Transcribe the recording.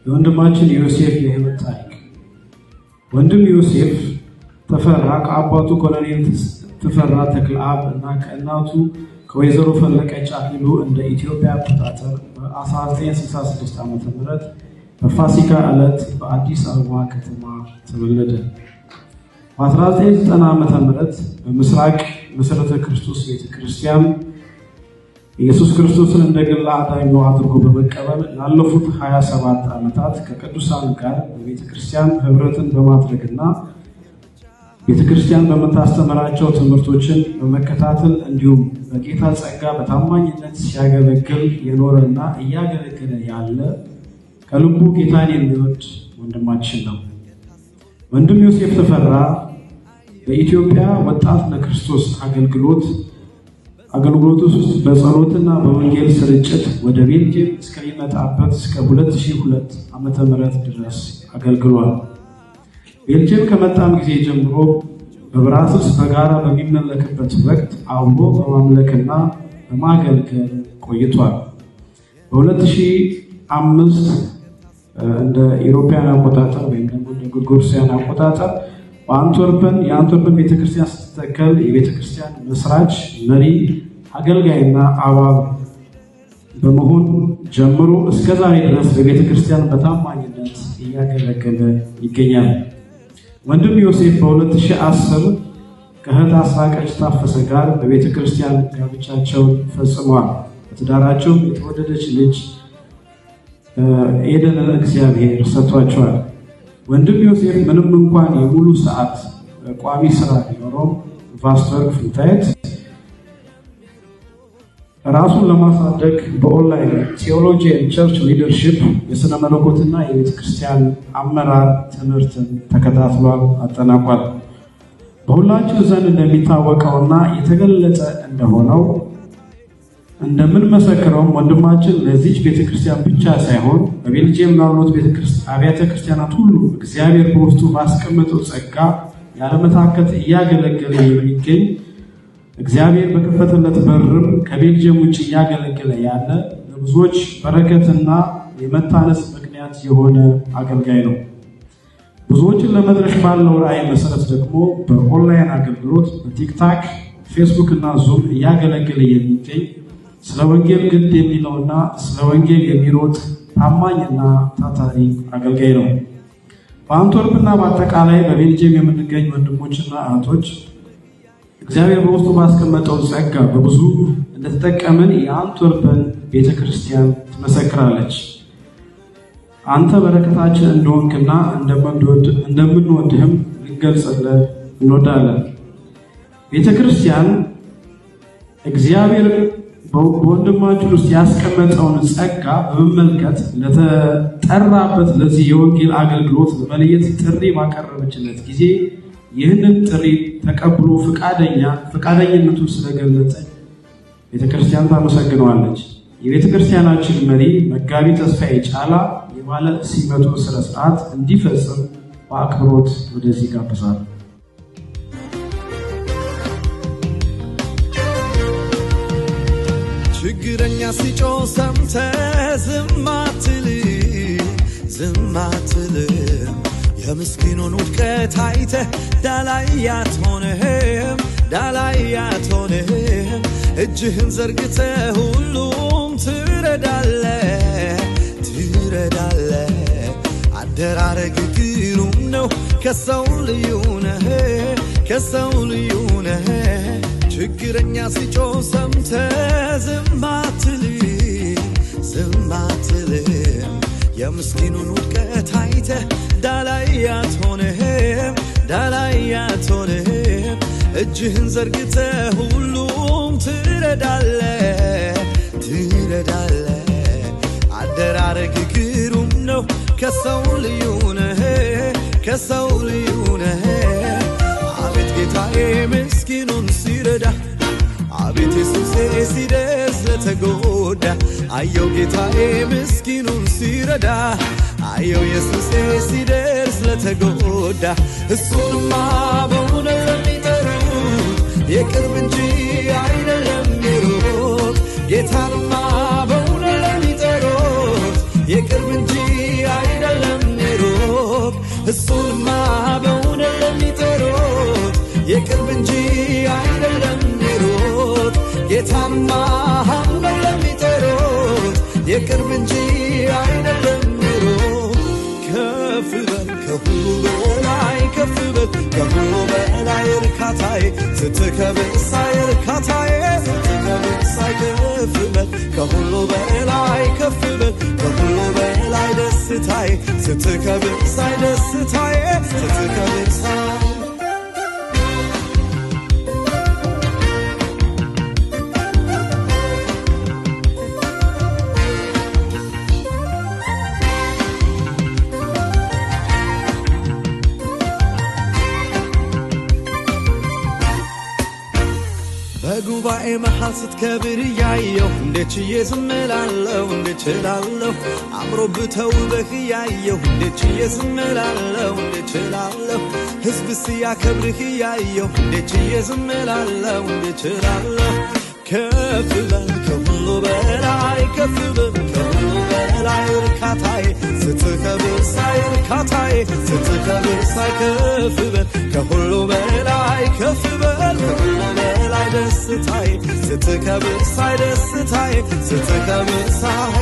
የወንድማችን ዮሴፍ የህይወት ታሪክ። ወንድም ዮሴፍ ተፈራ ከአባቱ ኮሎኔል ተፈራ ተክለአብ እና ከእናቱ ከወይዘሮ ፈለቀች አክሊሉ እንደ ኢትዮጵያ አቆጣጠር በ1966 ዓ.ም በፋሲካ ዕለት በአዲስ አበባ ከተማ ተወለደ። በ1990 ዓ.ም በምስራቅ መሰረተ ክርስቶስ ቤተክርስቲያን ኢየሱስ ክርስቶስን እንደ ግል አዳኙ አድርጎ በመቀበል ላለፉት 27 ዓመታት ከቅዱሳን ጋር በቤተክርስቲያን ህብረትን በማድረግና ቤተክርስቲያን በመታስተምራቸው ትምህርቶችን በመከታተል እንዲሁም በጌታ ጸጋ በታማኝነት ሲያገለግል የኖረና እያገለገለ ያለ ከልቡ ጌታን የሚወድ ወንድማችን ነው። ወንድም ዮሴፍ ተፈራ በኢትዮጵያ ወጣት ለክርስቶስ አገልግሎት ውስጥ በጸሎትና በወንጌል ስርጭት ወደ ቤልጅየም እስከሚመጣበት እስከ 2002 ዓመተ ምህረት ድረስ አገልግሏል። ቤልጅየም ከመጣም ጊዜ ጀምሮ በብራስልስ በጋራ በሚመለክበት ወቅት አብሮ በማምለክና በማገልገል ቆይቷል። በ2005 እንደ ኢሮፓያን አቆጣጠር ወይም ደግሞ እንደ ጎርጎሮሳውያን አቆጣጠር የአንትወርፐን ቤተክርስቲያን ስትተከል የቤተክርስቲያን መስራች መሪ አገልጋይና አባል በመሆን ጀምሮ እስከ ዛሬ ድረስ በቤተክርስቲያን በታማኝነት እያገለገለ ይገኛል። ወንድም ዮሴፍ በ2010 ከእህት አስራቀች ታፈሰ ጋር በቤተክርስቲያን ጋብቻቸውን ፈጽመዋል። በትዳራቸው የተወደደች ልጅ ኤደንን እግዚአብሔር ሰጥቷቸዋል። ወንድም ዮሴፍ ምንም እንኳን የሙሉ ሰዓት ቋሚ ስራ ቢኖረውም ቫስተር ፍንታይት ራሱን ለማሳደግ በኦንላይን ቴዎሎጂ ኤንድ ቸርች ሊደርሺፕ የሥነ መለኮትና የቤተክርስቲያን አመራር ትምህርትን ተከታትሏል፣ አጠናቋል። በሁላችን ዘንድ እንደሚታወቀውና የተገለጸ እንደሆነው እንደምንመሰክረውም ወንድማችን ለዚች ቤተክርስቲያን ብቻ ሳይሆን በቤልጅየም ላሉት አብያተ ክርስቲያናት ሁሉ እግዚአብሔር በውስጡ ባስቀመጠው ጸጋ ያለመታከት እያገለገለ የሚገኝ እግዚአብሔር በከፈተለት በርም ከቤልጅየም ውጭ እያገለገለ ያለ ለብዙዎች በረከትና የመታነጽ ምክንያት የሆነ አገልጋይ ነው። ብዙዎችን ለመድረስ ባለው ራዕይ መሰረት ደግሞ በኦንላይን አገልግሎት በቲክታክ፣ ፌስቡክ እና ዙም እያገለገለ የሚገኝ ስለ ወንጌል ግድ የሚለውና ስለ ወንጌል የሚሮጥ ታማኝና ታታሪ አገልጋይ ነው። በአንትወርፕና በአጠቃላይ በቤልጅየም የምንገኝ ወንድሞችና እህቶች እግዚአብሔር በውስጡ ባስቀመጠው ጸጋ በብዙ እንደተጠቀምን የአንትወርፕን ቤተክርስቲያን ትመሰክራለች። አንተ በረከታችን እንደሆንክና እንደምንወድህም ልንገልጽልህ እንወዳለን። ቤተክርስቲያን እግዚአብሔር በወንድማችን ውስጥ ያስቀመጠውን ጸጋ በመመልከት ለተጠራበት ለዚህ የወንጌል አገልግሎት በመለየት ጥሪ ባቀረበችለት ጊዜ ይህንን ጥሪ ተቀብሎ ፈቃደኝነቱን ስለገለጸ ቤተክርስቲያን ታመሰግነዋለች። የቤተክርስቲያናችን መሪ መጋቢ ተስፋዬ ጫላ የባለ ሲመቱ ስነ ስርዓት እንዲፈጽም በአክብሮት ወደዚህ ጋብዛል። ችግረኛ ሲጮህ ሰምተህ ዝም አትልም። የምስኪኑን ውድቀት አይተህ ዳላይ አትሆንህም። እጅህን ዘርግተህ ሁሉም ትረዳለህ። አደራረግ ግሩም ነው፣ ከሰው ልዩ ነህ። ችግረኛ ሲጮህ ሰምተህ ዝም አትልም። የምስኪኑን ውድቀት አይተህ ዳላይ አትሆንህም። እጅህን ዘርግተህ ሁሉም ትረዳለህ። አደራረግ ግሩም ነው፣ ከሰው ልዩ ነህ። አቤት ጌታዬ ምስኪኑን ሲረዳ፣ አቤት ኢየሱሴ ሲደርስ ለተጎዳ። አየው ጌታዬ ምስኪኑን ሲረዳ፣ አየው ኢየሱሴ ሲደርስ ለተጎዳ። እሱንማ በእውነት ለሚጠሩት የቅርብ እንጂ አይደለም የሩቅ። ጌታንማ በእውነት ለሚጠሩት የቅርብ እንጂ አይደለም የቅርብ እንጂ አይደለም ሩቅ ጌታማ አይደለም የሚጠሩት የቅርብ እንጂ አይደለም ሩቅ ከፍ በል ከሁሉ በላይ ከፍ በል ከሁሉ በላይ እርካታዬ ስትከብር ሳይ እርካታዬ ስትከብር ሳይ ከፍ በል ከሁሉ በላይ ከፍ በል ከሁሉ በላይ ደስታዬ ስትከብር ሳይ ደስታዬ ስትከብር ሳይ በጉባኤ መሃል ስትከብር እያየሁ እንዴት ችዬ ዝም እላለሁ እንዴት እችላለሁ አምሮብህ ተውበህ እያየሁ እንዴት ችዬ ዝም እላለሁ እንዴት እችላለሁ ሕዝብ ሲያከብርህ እያየሁ እንዴት ችዬ ዝም እላለሁ እንዴት እችላለሁ ከፍ በል ከሁሉ በላይ ከፍ በል ከሁሉ በላይ እርካታዬ ስትከብር ሳይ እርካታዬ ስትከብር ሳይ ከፍ በል ከሁሉ በላይ ከፍ በል ከሁሉ በላይ ደስታዬ ስትከብር ሳይ ደስታዬ ስትከብር ሳይ